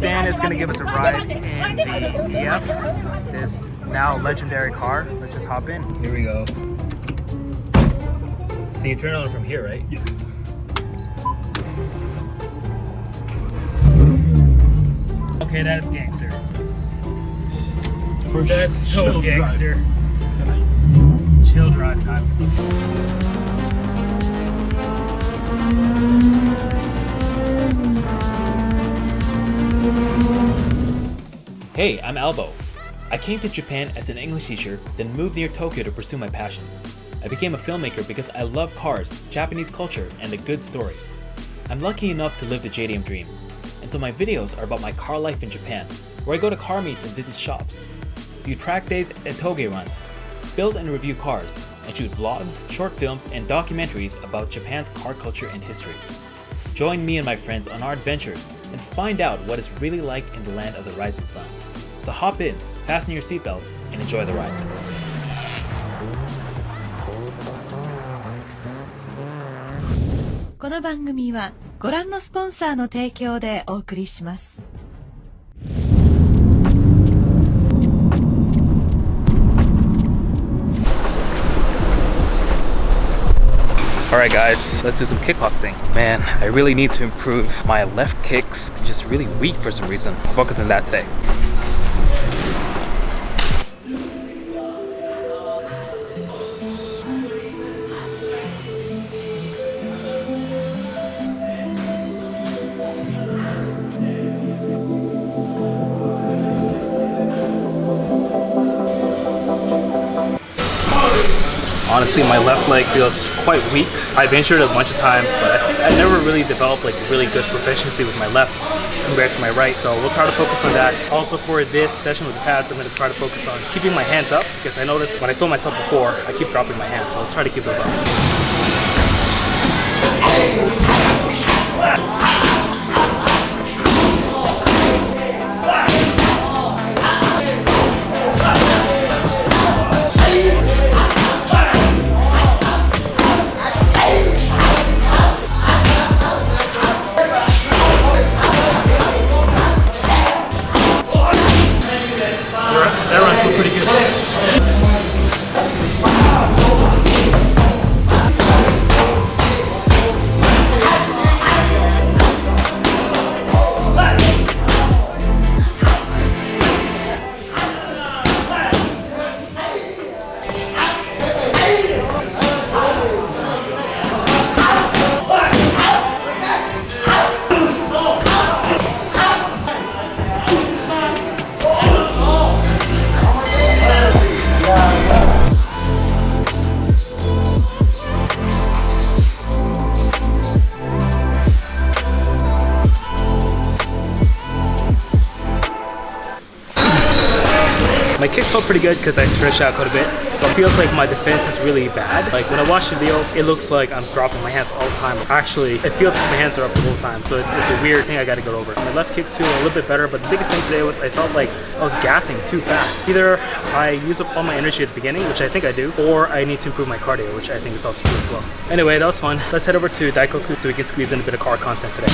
Dan is gonna give us a ride in the EF, this now legendary car. Let's just hop in. Here we go. So you turn it on from here, right? Yes. Okay, that's gangster. That's so gangster. Chill drive time. Hey, I'm ALBO. I came to Japan as an English teacher, then moved near Tokyo to pursue my passions. I became a filmmaker because I love cars, Japanese culture, and a good story. I'm lucky enough to live the JDM dream, and so my videos are about my car life in Japan, where I go to car meets and visit shops, do track days and toge runs, build and review cars, and shoot vlogs, short films, and documentaries about Japan's car culture and history. Join me and my friends on our adventures and find out what it's really like in the land of the rising sun. So hop in, fasten your seatbelts, and enjoy the ride. この番組はご覧のスポンサーの提供でお送りします。Alright guys, let's do some kickboxing. Man, I really need to improve my left kicks. I'm just really weak for some reason. I'm focusing on that today. Honestly, my left leg feels quite weak. I've injured it a bunch of times, but I think I never really developed like really good proficiency with my left compared to my right, so we'll try to focus on that. Also for this session with the pads, I'm going to try to focus on keeping my hands up, because I noticed when I film myself before, I keep dropping my hands, so let's try to keep those up. That run felt pretty good. My kicks felt pretty good because I stretched out quite a bit, but it feels like my defense is really bad. Like when I watch the video, it looks like I'm dropping my hands all the time. Actually, it feels like my hands are up the whole time, so it's a weird thing I gotta get over. My left kicks feel a little bit better, but the biggest thing today was I felt like I was gassing too fast. Either I use up all my energy at the beginning, which I think I do, or I need to improve my cardio, which I think is also true as well. Anyway, that was fun. Let's head over to Daikoku so we can squeeze in a bit of car content today.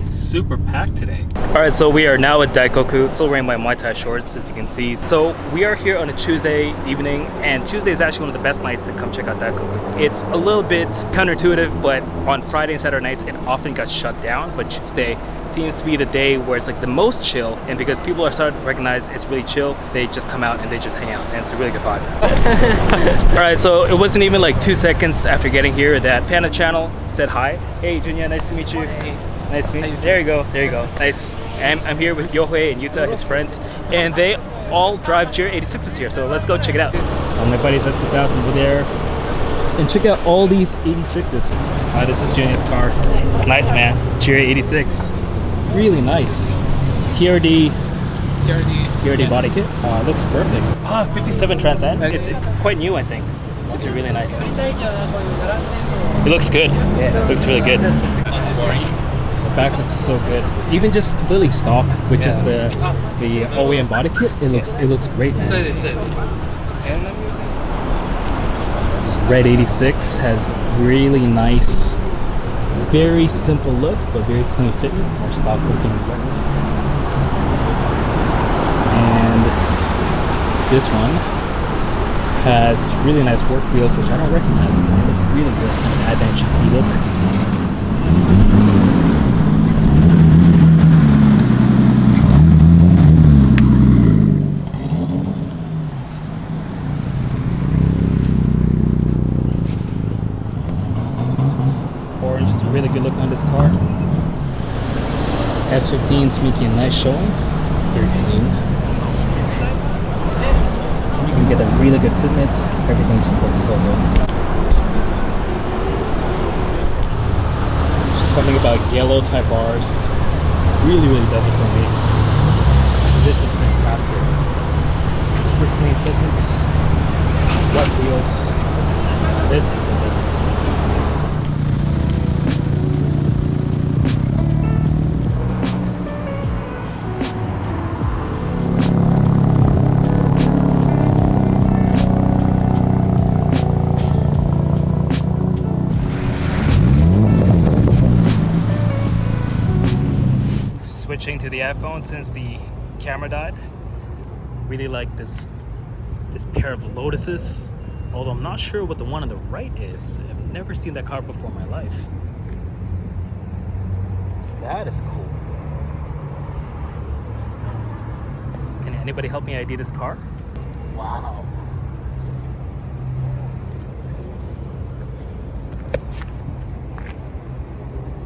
Super packed today. Alright, so we are now at Daikoku, still wearing my Muay Thai shorts as you can see. So we are here on a Tuesday evening, and Tuesday is actually one of the best nights to come check out Daikoku. It's a little bit counterintuitive, but on Friday and Saturday nights it often got shut down, but Tuesday seems to be the day where it's like the most chill, and because people are starting to recognize it's really chill, they just come out and they just hang out, and it's a really good vibe. Alright, so it wasn't even like 2 seconds after getting here that fan of the channel said hi. Hey Junya, nice to meet you. Hey. Nice to meet you. There you go, there you go. Nice. And I'm here with Yohei and Yuta, his friends, and they all drive GR 86s here, so let's go check it out. My buddy that's 2000 over there. And check out all these 86s. This is Junia's car. It's nice, man. GR 86. Really nice. TRD body kit. Looks perfect. 57 Trans Am. It's quite new, I think. These are really nice. It looks good. Yeah, it looks really good. The back looks so good. Even just completely stock, which is the OEM body kit. It looks great, man. This red 86 has really nice, very simple looks, but very clean fitment. They're stock looking. And this one has really nice work wheels, which I don't recognize, but they look really good. Add that GT look. Orange is a really good look on this car. S15 is making a nice showing. Very clean. You can get a really good fitment. Everything just looks so good. It's just something about yellow type bars. Really does it for me. This looks fantastic. Super clean fitment. White wheels. This is good. Switching to the iPhone since the camera died. Really like this pair of Lotuses, although I'm not sure what the one on the right is. I've never seen that car before in my life. That is cool. Can anybody help me ID this car? Wow.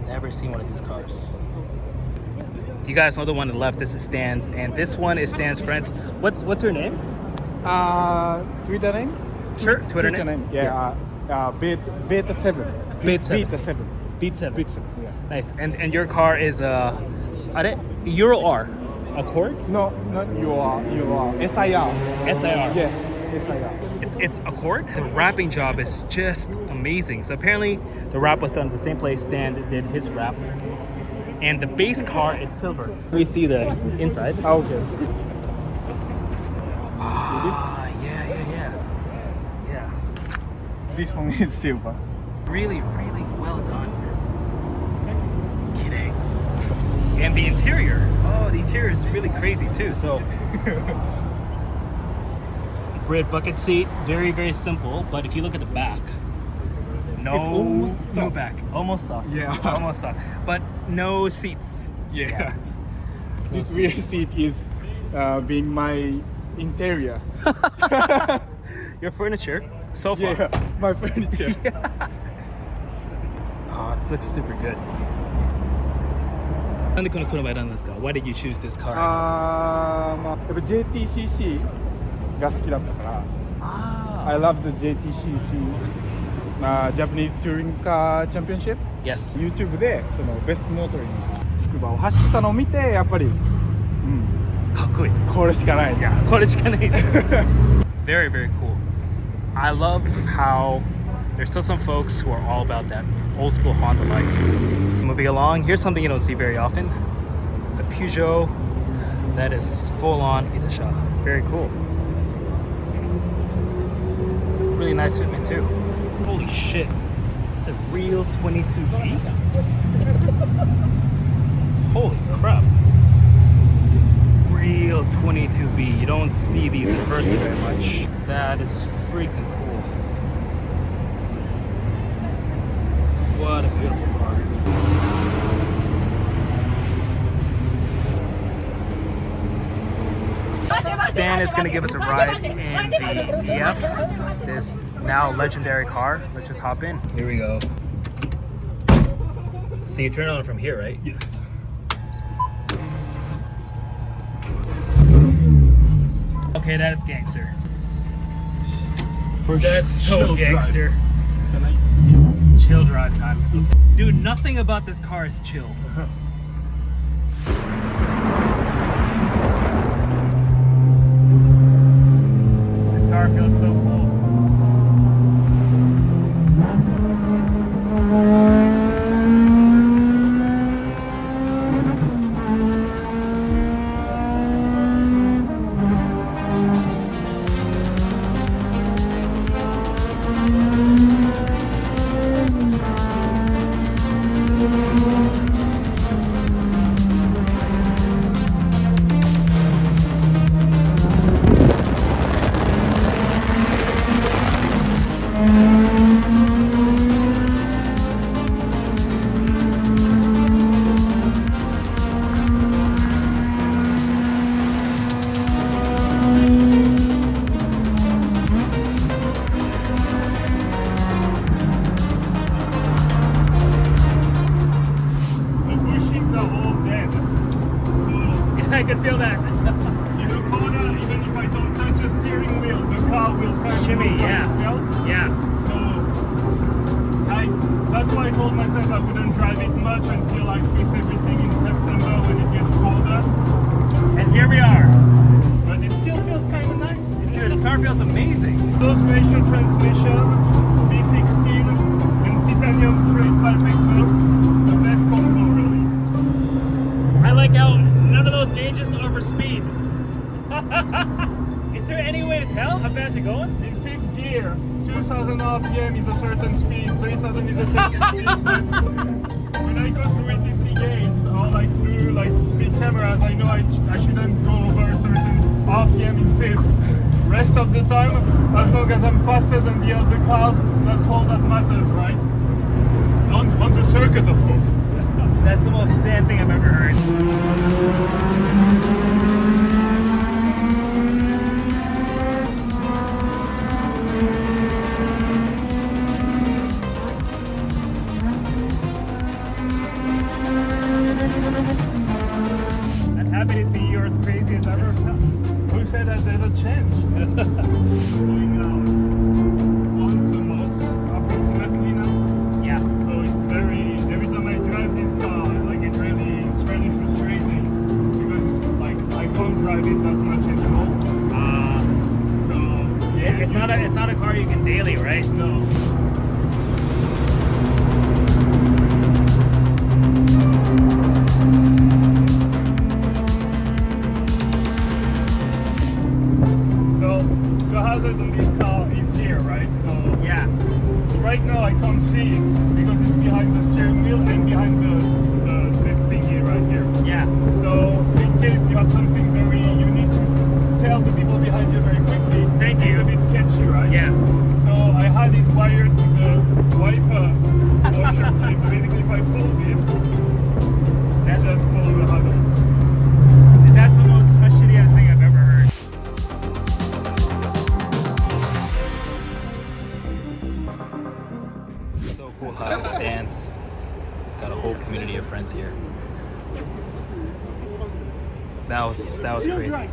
Never seen one of these cars. You guys know the one on the left. This is Stan's, and this one is Stan's friends. What's her name? Twitter name? Sure, Twitter name. Yeah. Beta 7. Beta 7. Beta 7. Beat 7. Beta 7. Yeah. Nice. And your car is Euro R Accord? No, not you are SIR. SIR. Yeah, SIR. It's Accord. The wrapping job is just amazing. So apparently the wrap was done at the same place Stan did his wrap. And the base car is silver. We see the inside. Ah, okay. Ah, yeah. This one is silver. Really well done. Kidding. And the interior. Oh, the interior is really crazy too. So, red bucket seat, very simple. But if you look at the back, It's almost stock. no back, almost stock. Yeah. almost stock. But no seats. Yeah. No This rear seats. seat is being my interior. Your furniture, sofa. Yeah, my furniture. Oh, this looks super good. Why did you choose this car? やっぱ JTCC が好きだったから。I love the JTCC Japanese Touring Car Championship. Yes. YouTube でそのベストモートリンつくばを走ってたのを見てやっぱり、かっこいい。これしかない。これしかない。Very cool. I love how there's still some folks who are all about that old school Honda life. Moving along, here's something you don't see very often. A Peugeot that is full on Itasha. Very cool. Really nice fitment too. Holy shit. Is this a real 22B? Holy crap. Real 22B. You don't see these in person very much. That is freaking cool. What a beautiful car. Stan is going to give us a ride in the EF, this now legendary car. Let's just hop in. Here we go. So you turn it on from here, right? Yes. Okay, that's gangster. That's so gangster. Chill drive time. Dude, nothing about this car is chill. This car feels so cool. can feel that. In the corner, even if I don't touch the steering wheel, the car will turn Shimmy, yeah. itself. Yeah. So that's why I told myself I wouldn't drive it much until I fix everything in September when it gets colder. And here we are. But it still feels kind of nice. Dude, this car feels amazing. Those ratio transmission, V16, and titanium straight pipe exhaust, the best combo really. I like how none of those gauges are for speed. Is there any way to tell how fast you're going? In fifth gear, 2000 RPM is a certain speed, 3000 is a certain speed. But when I go through ETC gates or like through like speed cameras, I know I shouldn't go over a certain RPM in fifths. Rest of the time, as long as I'm faster than the other cars, that's all that matters, right? On the circuit, of course. That's the most Stan thing I've ever heard. I'm happy to see you're as crazy as ever. Who said that there's a change? Going out once a month, approximately now. Yeah. So it's every time I drive this car, like it's really frustrating because it's like I can't drive it that much anymore. So yeah, It's not a car you can daily, right? no. So the hazard on this car is here, right? So Yeah. right now I can't see it because it's behind the steering wheel and behind the thingy right here. Yeah. So in case you have something you need to tell the people behind you very quickly. Thank It's you. a bit sketchy, right? Yeah. So I had it wired to the wiper washer plate. So basically if I pull this, That's just pull the handle. That's the most cushiony thing I've ever heard. So cool how it stands. Got a whole community of friends here. That was crazy.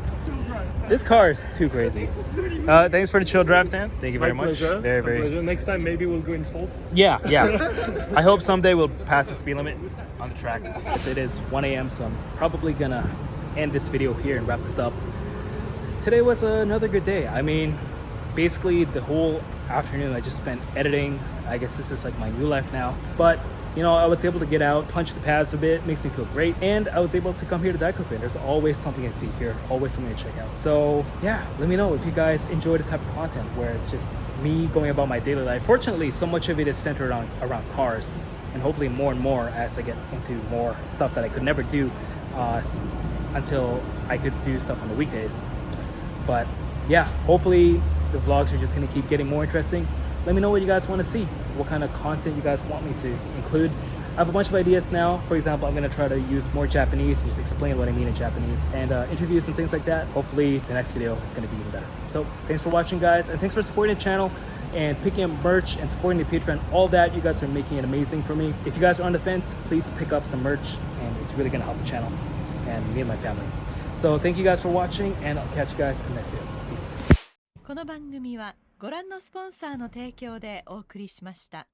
This car is too crazy. Thanks for the chill drive, Stan. Thank you very much. Very. pleasure. Next time maybe we'll go in fourth. Yeah. I hope someday we'll pass the speed limit on the track. It is 1 a.m. so I'm probably gonna end this video here and wrap this up. Today was another good day. I mean, basically the whole afternoon I just spent editing. I guess this is like my new life now. But you know, I was able to get out, punch the pads a bit, makes me feel great. And I was able to come here to Daikoku. There's always something to see here, always something to check out. So yeah, let me know if you guys enjoy this type of content where it's just me going about my daily life. Fortunately, so much of it is centered around cars, and hopefully more and more as I get into more stuff that I could never do until I could do stuff on the weekdays. But yeah, hopefully the vlogs are just gonna keep getting more interesting. Let me know what you guys want to see, what kind of content you guys want me to include. I have a bunch of ideas now. For example, I'm going to try to use more Japanese and just explain what I mean in Japanese, and interviews and things like that. Hopefully the next video is going to be even better. So thanks for watching, guys, and thanks for supporting the channel and picking up merch and supporting the Patreon. All that, you guys are making it amazing for me. If you guys are on the fence, please pick up some merch, and it's really going to help the channel and me and my family. So thank you guys for watching, and I'll catch you guys in the next video. Peace. この番組はご覧のスポンサーの提供でお送りしました。